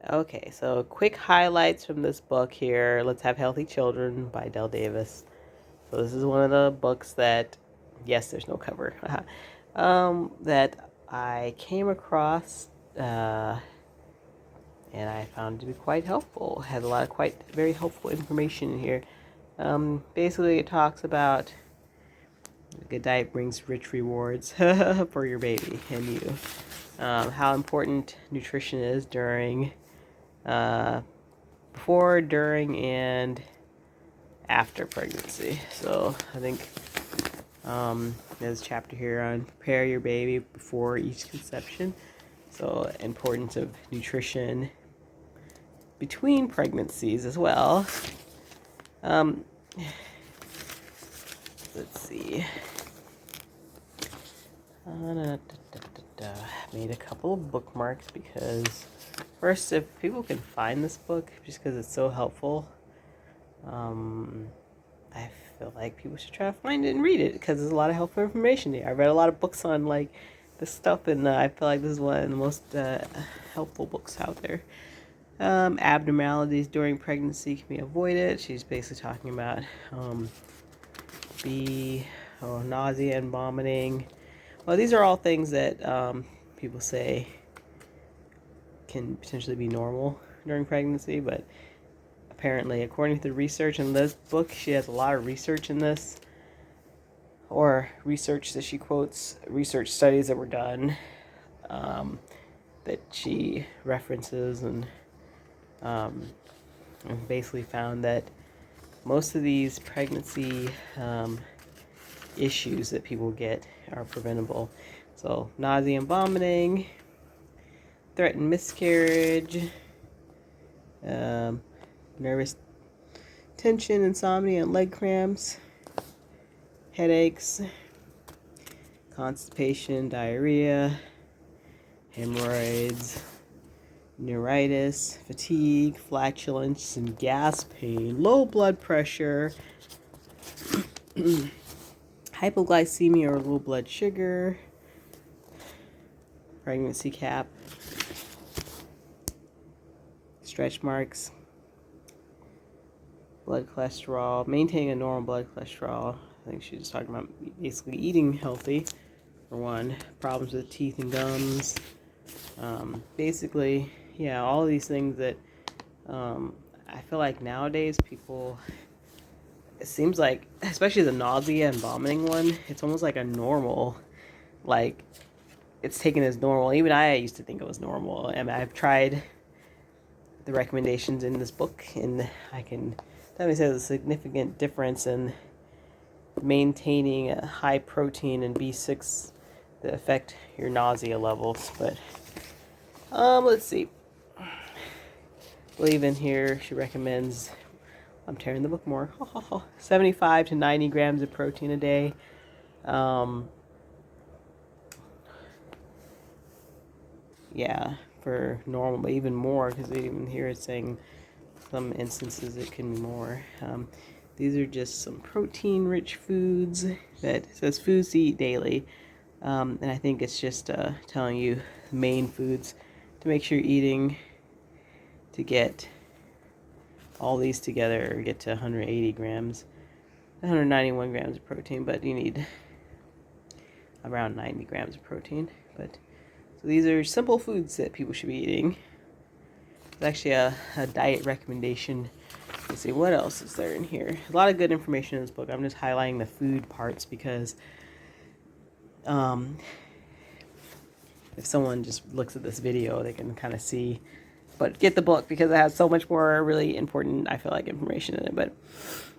Okay, so quick highlights from this book here. Let's Have Healthy Children by Adelle Davis. So this is one of the books that, yes, there's no cover, that I came across, and I found to be quite helpful. It has a lot of quite very helpful information in here. Basically, it talks about a good diet brings rich rewards for your baby and you. How important nutrition is during, uh, before, during, and after pregnancy. So I think there's a chapter here on prepare your baby before each conception. So importance of nutrition between pregnancies as well. Um, let's see. Made a couple of bookmarks because first, if people can find this book, just because it's so helpful, I feel like people should try to find it and read it because there's a lot of helpful information here. I read a lot of books on like this stuff, and I feel like this is one of the most helpful books out there. Abnormalities during pregnancy can be avoided. She's basically talking about nausea and vomiting. Well, these are all things that people say can potentially be normal during pregnancy, but apparently, according to the research in this book, she has a lot of research in this, or research that she quotes, research studies that were done that she references, and basically found that most of these pregnancy issues that people get are preventable. So nausea and vomiting, threatened miscarriage, nervous tension, insomnia, and leg cramps, headaches, constipation, diarrhea, hemorrhoids, neuritis, fatigue, flatulence, and gas pain, low blood pressure, hypoglycemia or low blood sugar, pregnancy cap, stretch marks, blood cholesterol, maintaining a normal blood cholesterol. I think she's just talking about basically eating healthy, for one, problems with teeth and gums. Basically, yeah, all of these things that I feel like nowadays people, it seems like, especially the nausea and vomiting one, it's almost like a normal, like, it's taken as normal. Even I used to think it was normal. I mean, I've tried the recommendations in this book, and I can definitely say there's a significant difference in maintaining a high protein and B6 that affect your nausea levels. But let's see. I believe in here she recommends, I'm tearing the book more, 75 to 90 grams of protein a day. Yeah, for normal, but even more, because even here it's saying some instances it can be more. These are just some protein-rich foods that says foods to eat daily, and I think it's just telling you main foods to make sure you're eating to get all these together, or get to 180 grams, 191 grams of protein, but you need around 90 grams of protein. But so these are simple foods that people should be eating. It's actually a diet recommendation. Let's see, what else is there in here? A lot of good information in this book. I'm just highlighting the food parts because if someone just looks at this video, they can kind of see. But get the book because it has so much more really important, I feel like, information in it. But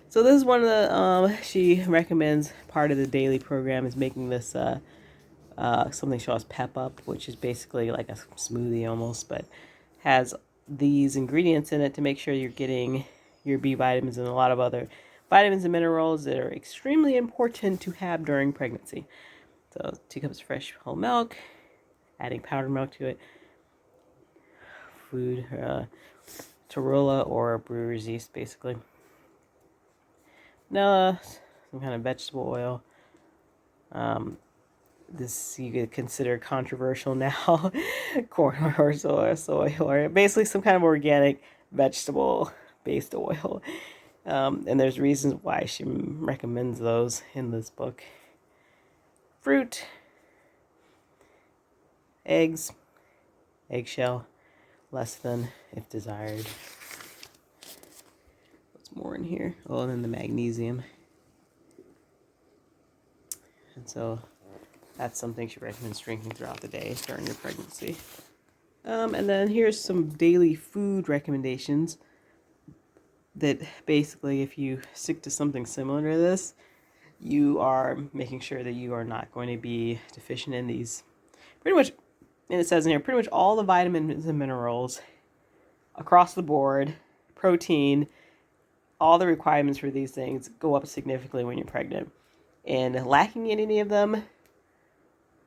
so this is one of the, she recommends part of the daily program is making this something she calls Pep Up, which is basically like a smoothie almost, but has these ingredients in it to make sure you're getting your B vitamins and a lot of other vitamins and minerals that are extremely important to have during pregnancy. So 2 cups of fresh whole milk, adding powdered milk to it, food, Torula or brewer's yeast, basically. Vanilla, some kind of vegetable oil, this you could consider controversial now. Corn or soy, or basically some kind of organic vegetable based oil. And there's reasons why she recommends those in this book. Fruit, eggs, eggshell, less than if desired. What's more in here? Oh, and then the magnesium. And so that's something she recommends drinking throughout the day during your pregnancy. And then here's some daily food recommendations that basically, if you stick to something similar to this, you are making sure that you are not going to be deficient in these. Pretty much, and it says in here, pretty much all the vitamins and minerals across the board, protein, all the requirements for these things go up significantly when you're pregnant. And lacking in any of them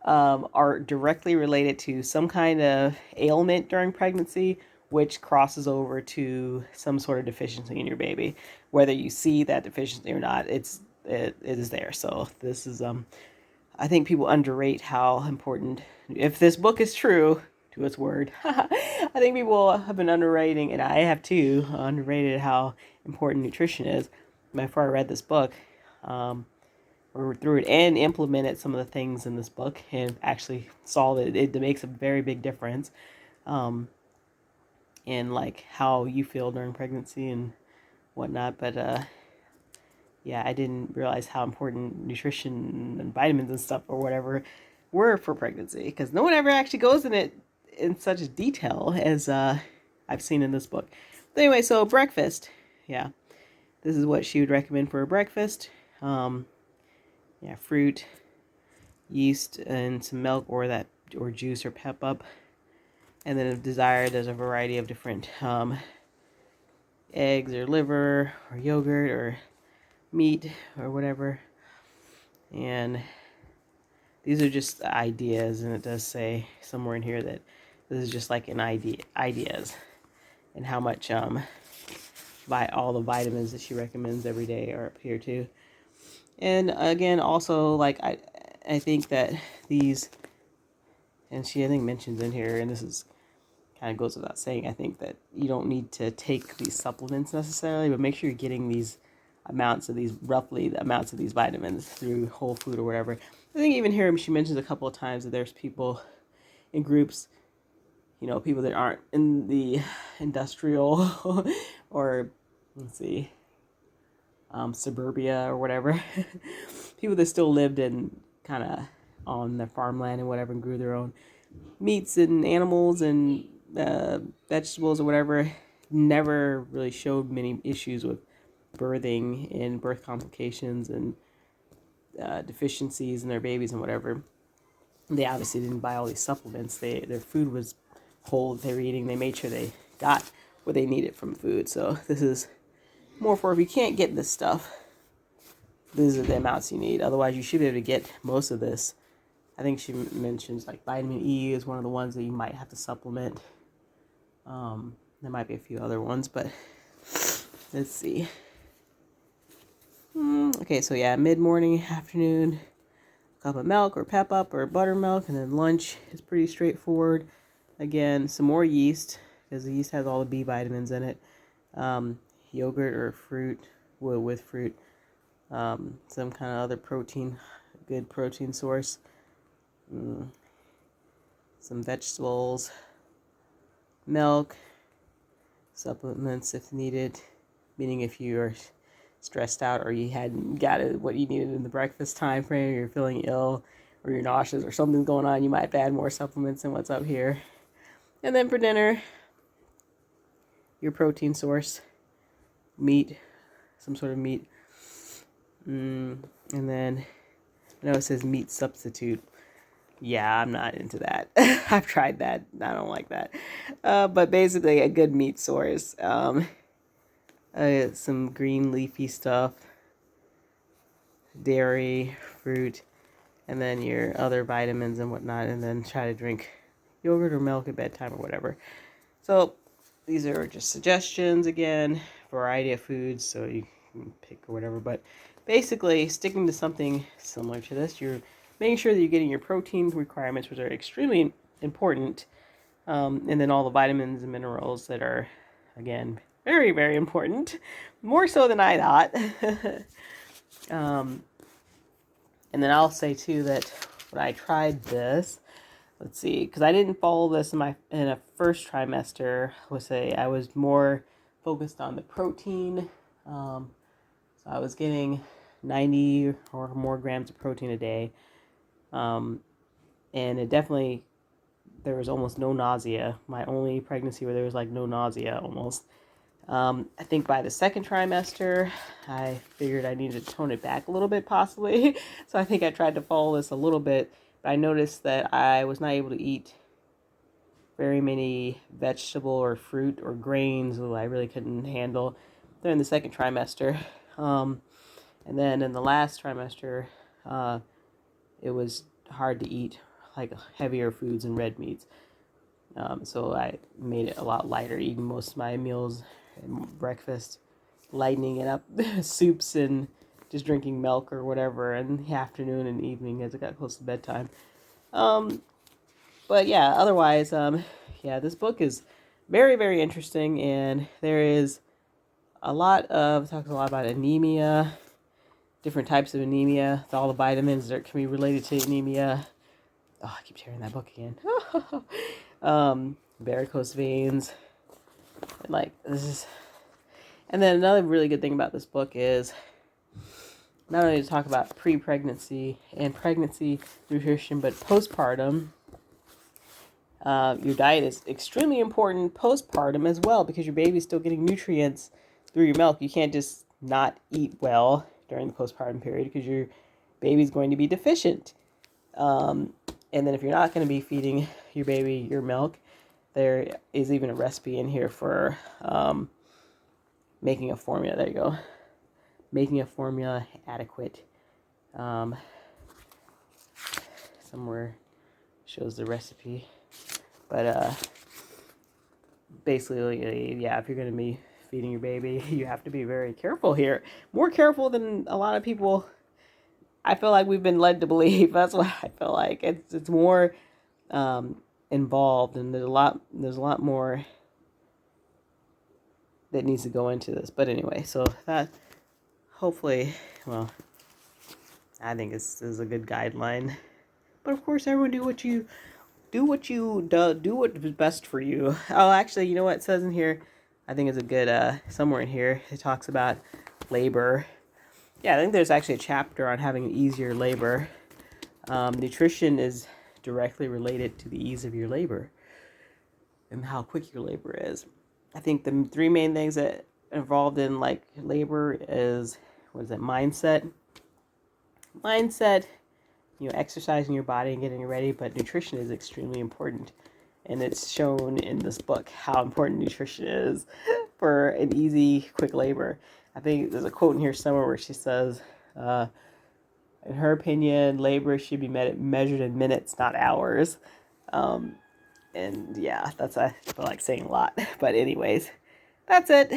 are directly related to some kind of ailment during pregnancy, which crosses over to some sort of deficiency in your baby. Whether you see that deficiency or not, it is there. So this is I think people underrate how important, if this book is true to its word, I think people have been underrating, and I have too, underrated how important nutrition is. Before I read this book, or through it and implemented some of the things in this book and actually saw that it makes a very big difference in like how you feel during pregnancy and whatnot. But yeah, I didn't realize how important nutrition and vitamins and stuff or whatever were for pregnancy, because no one ever actually goes in it in such detail as I've seen in this book. But anyway, so breakfast. Yeah, this is what she would recommend for a breakfast. Yeah, fruit, yeast, and some milk or juice or pep up. And then if desired, there's a variety of different eggs or liver or yogurt or meat or whatever. And these are just ideas, and it does say somewhere in here that this is just like an ideas, and how much by all the vitamins that she recommends every day are up here too. And again, also, like, I think that these, and she, I think, mentions in here, and this is kind of goes without saying, I think that you don't need to take these supplements necessarily, but make sure you're getting these amounts of these, roughly the amounts of these vitamins through whole food or whatever. I think even here she mentions a couple of times that there's people in groups, you know, people that aren't in the industrial or, let's see, suburbia or whatever. People that still lived in kind of on their farmland and whatever and grew their own meats and animals and vegetables or whatever, never really showed many issues with birthing and birth complications and deficiencies in their babies and whatever. They obviously didn't buy all these supplements. Their food was whole that they were eating. They made sure they got what they needed from food. So this is more for if you can't get this stuff, these are the amounts you need. Otherwise, you should be able to get most of this. I think she mentions like vitamin E is one of the ones that you might have to supplement. There might be a few other ones, but let's see. Okay, so yeah, mid-morning, afternoon, a cup of milk or pep up or buttermilk, and then lunch is pretty straightforward. Again, some more yeast, because the yeast has all the B vitamins in it. Yogurt or fruit, with fruit. Some kind of other protein, good protein source. Some vegetables, milk, supplements if needed, meaning if you're stressed out or you hadn't got what you needed in the breakfast time frame, or you're feeling ill or you're nauseous or something's going on, you might have to add more supplements than what's up here. And then for dinner, your protein source, meat, some sort of meat. And then I know it says meat substitute. Yeah, I'm not into that. I've tried that. I don't like that. But basically a good meat source. Some green leafy stuff, dairy, fruit, and then your other vitamins and whatnot, and then try to drink yogurt or milk at bedtime or whatever. So these are just suggestions, again, variety of foods, so you can pick or whatever, but basically sticking to something similar to this, you're making sure that you're getting your protein requirements, which are extremely important, and then all the vitamins and minerals that are, again, very, very important, more so than I thought. And then I'll say too that when I tried this, let's see, because I didn't follow this in a first trimester. I was more focused on the protein. So I was getting 90 or more grams of protein a day, and it definitely, there was almost no nausea. My only pregnancy where there was like no nausea almost. I think by the second trimester, I figured I needed to tone it back a little bit possibly. So I think I tried to follow this a little bit, but I noticed that I was not able to eat very many vegetable or fruit or grains that I really couldn't handle during the second trimester. And then in the last trimester, it was hard to eat like heavier foods and red meats. So I made it a lot lighter, eating most of my meals and breakfast, lightening it up, soups and just drinking milk or whatever in the afternoon and evening as it got close to bedtime. But yeah, otherwise, yeah, this book is very, very interesting, and there is talks a lot about anemia, different types of anemia, all the vitamins that can be related to anemia. Oh, I keep tearing that book again. Varicose veins, and like this is, and then another really good thing about this book is not only to talk about pre-pregnancy and pregnancy nutrition, but postpartum. Your diet is extremely important postpartum as well, because your baby's still getting nutrients through your milk. You can't just not eat well during the postpartum period because your baby's going to be deficient. And then if you're not going to be feeding your baby your milk, there is even a recipe in here for making a formula. There you go. Making a formula adequate. Somewhere shows the recipe. But basically, yeah, if you're going to be feeding your baby, you have to be very careful here. More careful than a lot of people, I feel like we've been led to believe. That's what I feel like. It's more involved, and there's a lot more that needs to go into this. But anyway, so that hopefully, well, I think this is a good guideline. But of course, everyone do what is best for you. Oh, actually, you know what it says in here? I think it's a good somewhere in here. It talks about labor. Yeah, I think there's actually a chapter on having an easier labor. Nutrition is directly related to the ease of your labor and how quick your labor is. I think the three main things that are involved in like labor is, mindset, exercising your body and getting ready, but nutrition is extremely important. And it's shown in this book how important nutrition is for an easy, quick labor. I think there's a quote in here somewhere where she says, in her opinion, labor should be measured in minutes, not hours. And yeah, I feel like saying a lot. But anyways, that's it.